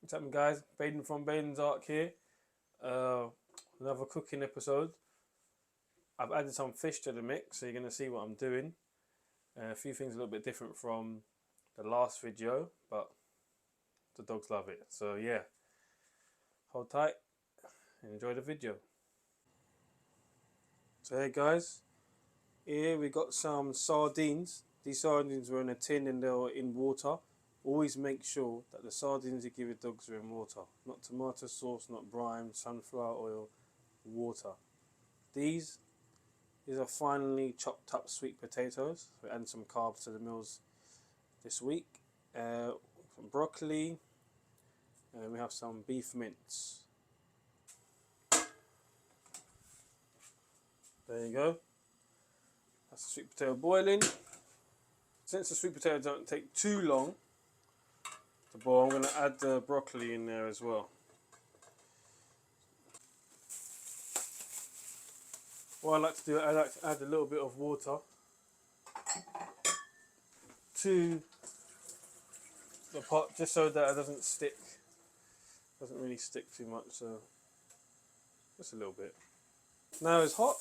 What's happening, guys? Baden from Baidenzark here. Another cooking episode. I've added some fish to the mix, so you're going to see what I'm doing. A few things a little bit different from the last video, but the dogs love it. So yeah, hold tight and enjoy the video. So hey guys, here we got some sardines. These sardines were in a tin and they were in water. Always make sure that the sardines you give your dogs are in water. Not tomato sauce, not brine, sunflower oil, water. These are finely chopped up sweet potatoes. We're adding some carbs to the meals this week. Some broccoli, and we have some beef mince. There you go. That's the sweet potato boiling. Since the sweet potatoes don't take too long to boil, I'm going to add the broccoli in there as well. What I like to do, I like to add a little bit of water to the pot just so that it doesn't stick. Doesn't really stick too much, so just a little bit. Now it's hot.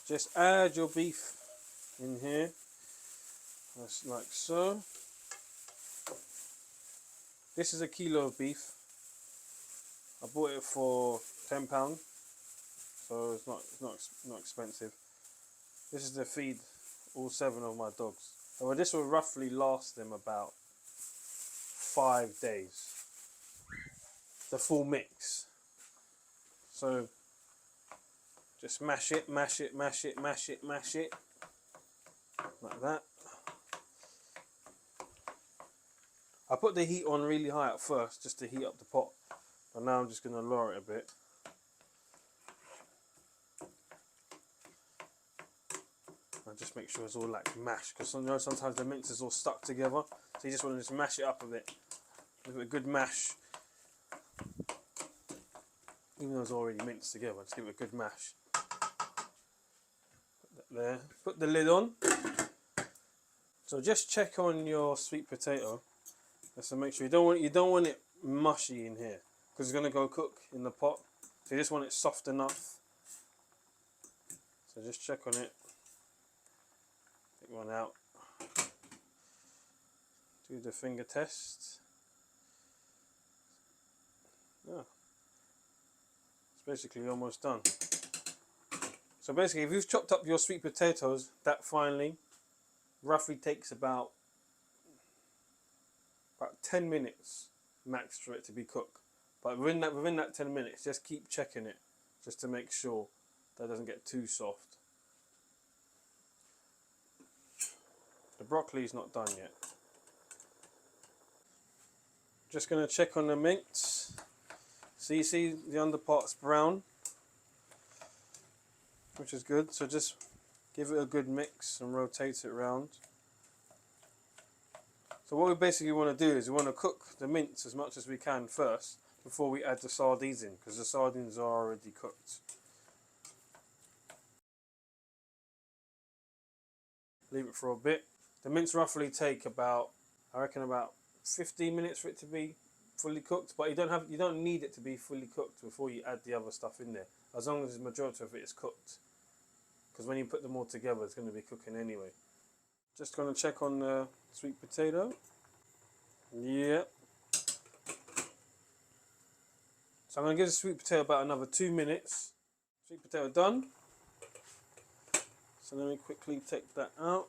Just add your beef in here. That's like so. This is a kilo of beef. I bought it for £10, so it's not expensive. This is to feed all 7 of my dogs. Well, this will roughly last them about 5 days. The full mix. So just mash it, mash it, mash it, mash it, mash it, like that. I put the heat on really high at first just to heat up the pot, but now I'm just going to lower it a bit. And just make sure it's all like mashed, because sometimes the mince is all stuck together, so you just want to just mash it up a bit. Give it a good mash. Even though it's already minced together, just give it a good mash. Put that there. Put the lid on. So just check on your sweet potato, just to make sure you don't want it mushy in here, because it's going to go cook in the pot. So you just want it soft enough. So just check on it. Take one out. Do the finger test. Yeah. It's basically almost done. So basically, if you've chopped up your sweet potatoes that finely, roughly takes about 10 minutes max for it to be cooked. But within that 10 minutes, just keep checking it, just to make sure that it doesn't get too soft. The broccoli is not done yet. Just going to check on the mince. See the underpart's brown, which is good. So just give it a good mix and rotate it around. So what we basically want to do is we want to cook the mince as much as we can first before we add the sardines in, because the sardines are already cooked. Leave it for a bit. The mince roughly take about, I reckon, about 15 minutes for it to be fully cooked, but you don't need it to be fully cooked before you add the other stuff in there, as long as the majority of it is cooked, because when you put them all together it's going to be cooking anyway. Just going to check on the sweet potato. Yep. So I'm going to give the sweet potato about another 2 minutes. Sweet potato done. So let me quickly take that out.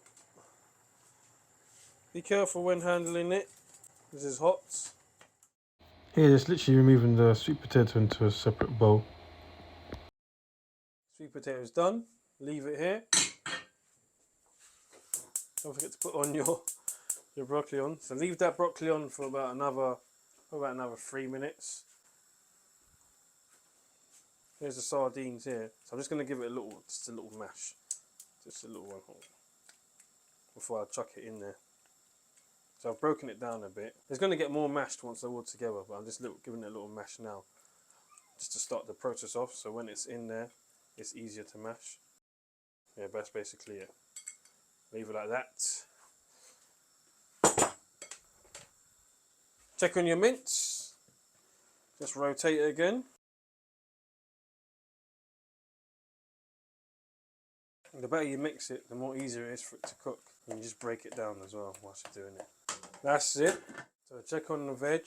Be careful when handling it. This is hot. Here, just literally removing the sweet potato into a separate bowl. Sweet potato is done. Leave it here. Don't forget to put on your broccoli on. So leave that broccoli on for about another 3 minutes. Here's the sardines here. So I'm just going to give it just a little mash. Just a little one before I chuck it in there. So I've broken it down a bit. It's going to get more mashed once they're all together, but I'm just giving it a little mash now, just to start the process off, so when it's in there, it's easier to mash. Yeah, that's basically it. Leave it like that. Check on your mince. Just rotate it again. The better you mix it, the more easier it is for it to cook. And you just break it down as well whilst you're doing it. That's it. So check on the veg,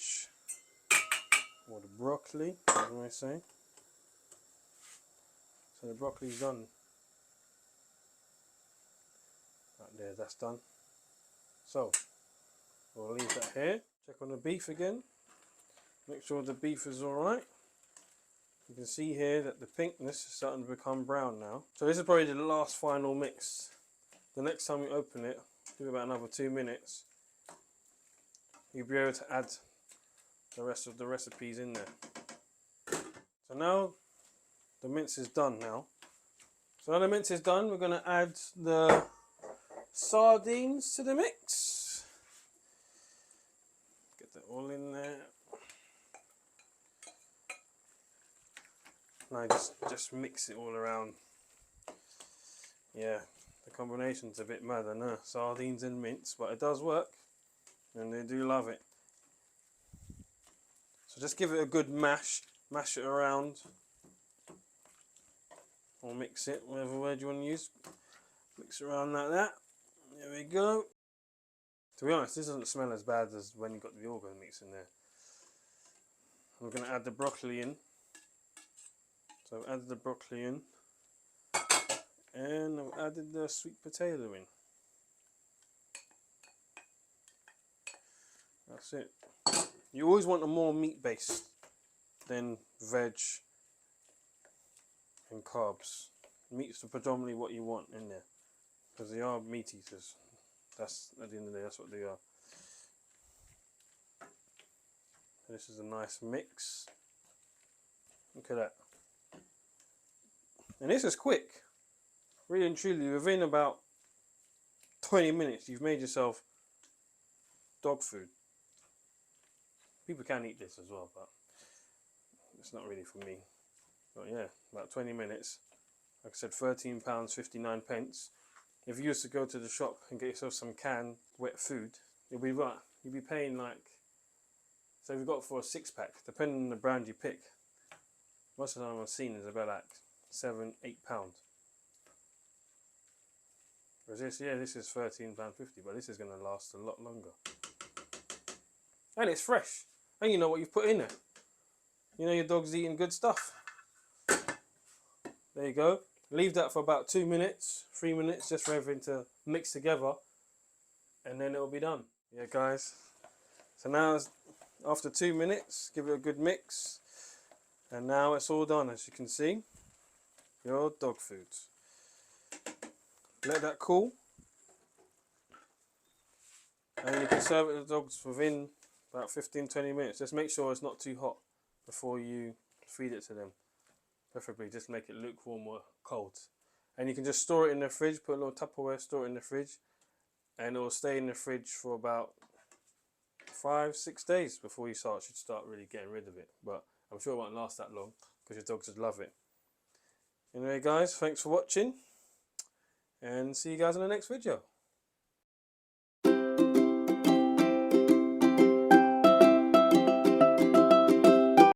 or the broccoli, as I say. So the broccoli's done. Right there, that's done. So we'll leave that here. Check on the beef again. Make sure the beef is alright. You can see here that the pinkness is starting to become brown now. So this is probably the last final mix. The next time you open it, give it about another 2 minutes, you'll be able to add the rest of the recipes in there. So now the mince is done now. So now the mince is done, we're going to add the sardines to the mix. Get that all in there. Now just mix it all around. Yeah, the combination's a bit mad, I know. Sardines and mince, but it does work, and they do love it. So just give it a good mash it around, or mix it, whatever word you want to use. Mix it around like that. There we go. To be honest, this doesn't smell as bad as when you got the organ mix in there. We're going to add the broccoli in. So I've added the broccoli in, and I've added the sweet potato in. That's it. You always want a more meat based than veg and carbs. Meat's predominantly what you want in there, because they are meat eaters. That's, at the end of the day, that's what they are. This is a nice mix. Look at that. And this is quick. Really and truly, within about 20 minutes, you've made yourself dog food. People can eat this as well, but it's not really for me. But yeah, about 20 minutes. Like I said, £13.59. If you used to go to the shop and get yourself some canned wet food, you'll be paying like, so if you've got for a 6-pack, depending on the brand you pick, most of the time I've seen is about like £7-8. Whereas this, yeah, this is £13.50, but this is going to last a lot longer. And it's fresh. And you know what you've put in there. You know your dog's eating good stuff. There you go. Leave that for about 2 minutes, 3 minutes, just for everything to mix together. And then it'll be done. Yeah, guys. So now, after 2 minutes, give it a good mix. And now it's all done, as you can see. Your dog food. Let that cool. And you can serve it to the dogs within about 15-20 minutes. Just make sure it's not too hot before you feed it to them. Preferably just make it lukewarm or cold. And you can just store it in the fridge, put a little Tupperware, store it in the fridge, and it will stay in the fridge for about 5-6 days before you should start really getting rid of it. But I'm sure it won't last that long because your dogs would love it. Anyway guys, thanks for watching, and see you guys in the next video.